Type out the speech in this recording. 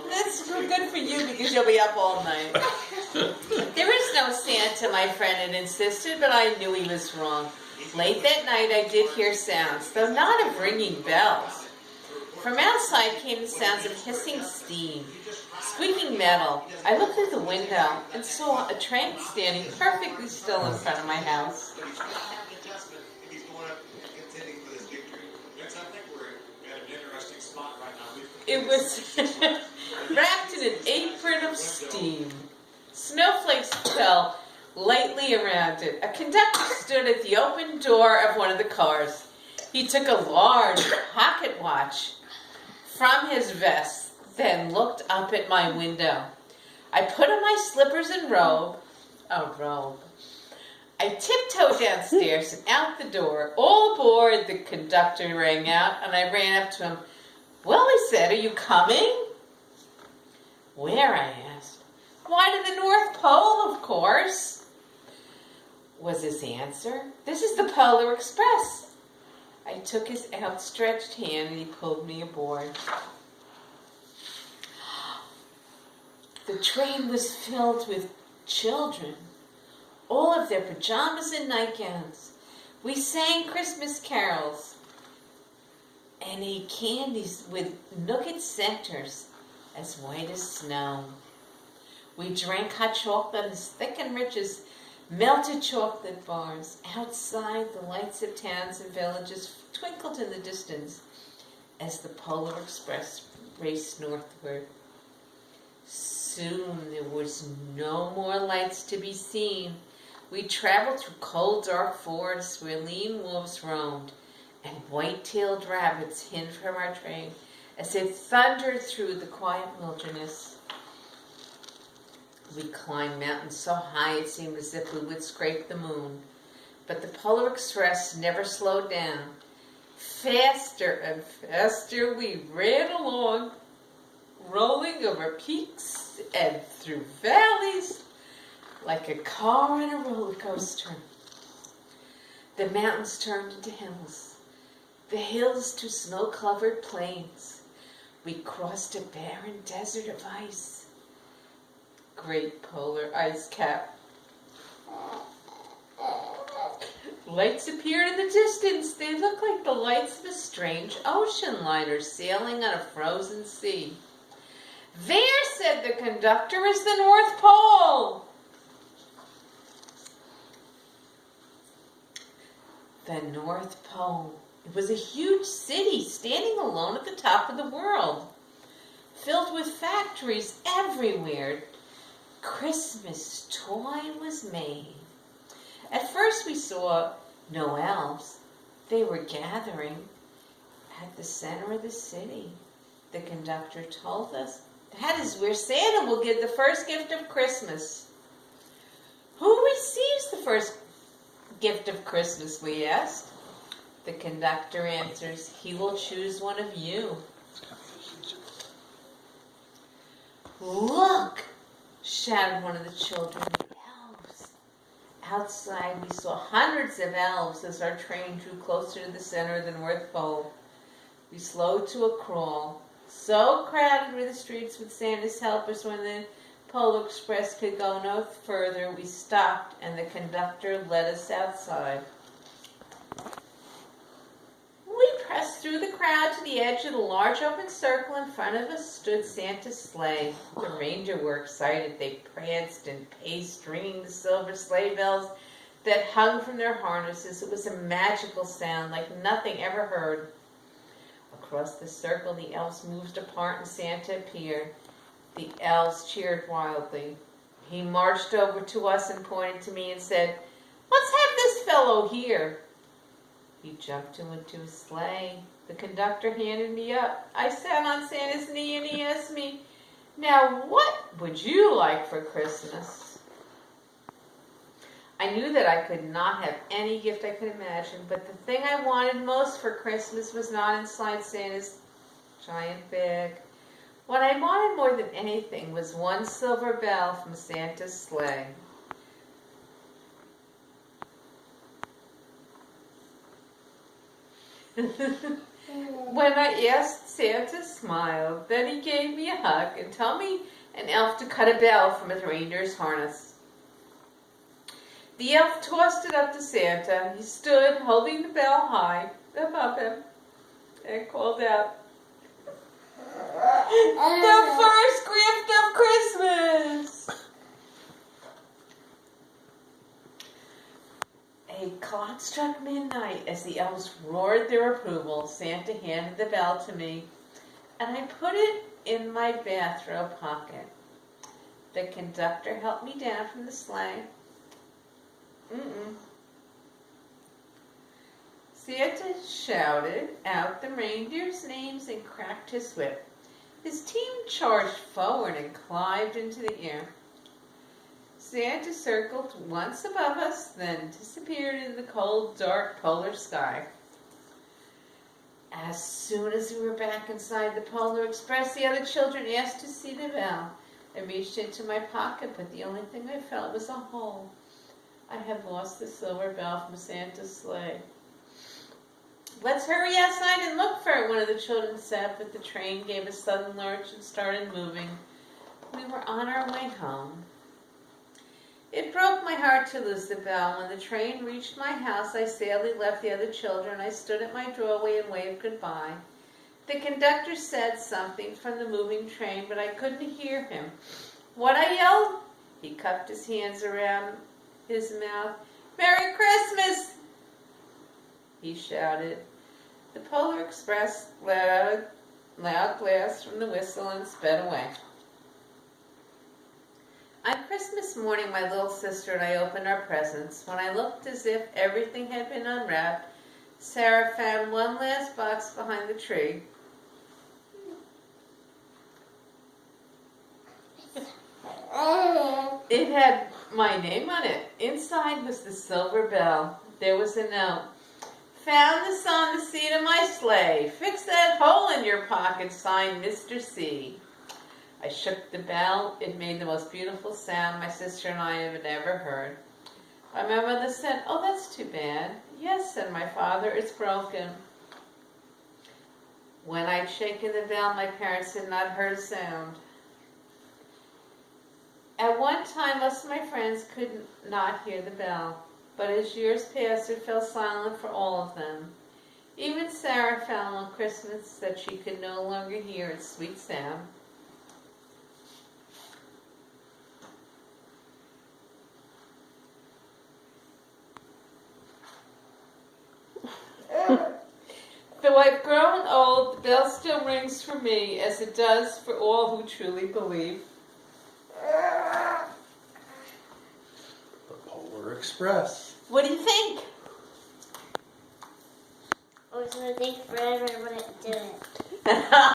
That's good for you because you'll be up all night. There is no Santa, my friend had insisted, but I knew he was wrong. Late that night I did hear sounds, though not of ringing bells. From outside came the sounds of hissing steam, squeaking metal. I looked through the window and saw a train standing perfectly still in front of my house. It was wrapped in an apron of steam. Snowflakes fell lightly around it. A conductor stood at the open door of one of the cars. He took a large pocket watch from his vest, then looked up at my window. I put on my slippers and robe. I tiptoed downstairs and out the door. All aboard, the conductor rang out, and I ran up to him. Well, he said, are you coming? Where, I asked. Why, to the North Pole, of course, was his answer. This is the Polar Express. I took his outstretched hand and he pulled me aboard. The train was filled with children, all of their pajamas and nightgowns. We sang Christmas carols and ate candies with nougat centers as white as snow. We drank hot chocolate as thick and rich as melted chocolate bars. Outside, the lights of towns and villages twinkled in the distance as the Polar Express raced northward. Soon there was no more lights to be seen. We traveled through cold, dark forests where lean wolves roamed and white-tailed rabbits hid from our train as it thundered through the quiet wilderness. We climbed mountains so high it seemed as if we would scrape the moon. But the Polar Express never slowed down. Faster and faster we ran along, rolling over peaks and through valleys like a car on a roller coaster. The mountains turned into hills, the hills to snow-covered plains. We crossed a barren desert of ice. Great polar ice cap. Lights appeared in the distance. They looked like the lights of a strange ocean liner sailing on a frozen sea. There, said the conductor, is the North Pole. The North Pole. It was a huge city standing alone at the top of the world, filled with factories everywhere. Christmas toy was made. At first we saw no elves. They were gathering at the center of the city. The conductor told us that is where Santa will give the first gift of Christmas. Who receives the first gift of Christmas, we asked. The conductor answers, he will choose one of you. Look, shouted one of the children. Elves. Outside we saw hundreds of elves as our train drew closer to the center of the North Pole. We slowed to a crawl. So crowded were the streets with Santa's helpers when the Polar Express could go no further. We stopped and the conductor led us outside. We pressed through the crowd to the edge of the large open circle. In front of us stood Santa's sleigh. The reindeer were excited. They pranced and paced, ringing the silver sleigh bells that hung from their harnesses. It was a magical sound like nothing ever heard. Across the circle, the elves moved apart and Santa appeared. The elves cheered wildly. He marched over to us and pointed to me and said, "Let's have this fellow here." He jumped into his sleigh. The conductor handed me up. I sat on Santa's knee and he asked me, "Now what would you like for Christmas?" I knew that I could not have any gift I could imagine, but the thing I wanted most for Christmas was not inside Santa's giant bag. What I wanted more than anything was one silver bell from Santa's sleigh. When I asked, Santa smiled. Then he gave me a hug and told me an elf to cut a bell from a reindeer's harness. The elf tossed it up to Santa. He stood holding the bell high above him and called out, "The first gift of Christmas!" A clock struck midnight. As the elves roared their approval, Santa handed the bell to me, and I put it in my bathrobe pocket. The conductor helped me down from the sleigh. Santa shouted out the reindeers' names and cracked his whip. His team charged forward and climbed into the air. Santa circled once above us, then disappeared in the cold, dark polar sky. As soon as we were back inside the Polar Express, the other children asked to see the bell. I reached into my pocket, but the only thing I felt was a hole. I had lost the silver bell from Santa's sleigh. "Let's hurry outside and look for it," one of the children said, but the train gave a sudden lurch and started moving. We were on our way home. It broke my heart to lose the bell. When the train reached my house, I sadly left the other children. I stood at my doorway and waved goodbye. The conductor said something from the moving train, but I couldn't hear him. What I yelled? He cupped his hands around his mouth. "Merry Christmas!" he shouted. The Polar Express let out a loud blast from the whistle and sped away. On Christmas morning, my little sister and I opened our presents. When I looked as if everything had been unwrapped, Sarah found one last box behind the tree. It had my name on it. Inside was the silver bell. There was a note. "Found this on the seat of my sleigh. Fix that hole in your pocket, signed Mr. C." I shook the bell. It made the most beautiful sound my sister and I have ever heard. My mother said, "Oh, that's too bad." "Yes," said my father, "it's broken." When I'd shaken the bell, my parents had not heard a sound. At one time, most of my friends could not hear the bell, but as years passed, it fell silent for all of them. Even Sarah found on Christmas that she could no longer hear its sweet sound. Though I've grown old, the bell still rings for me, as it does for all who truly believe. The Polar Express. What do you think? I was going to think forever when it did it.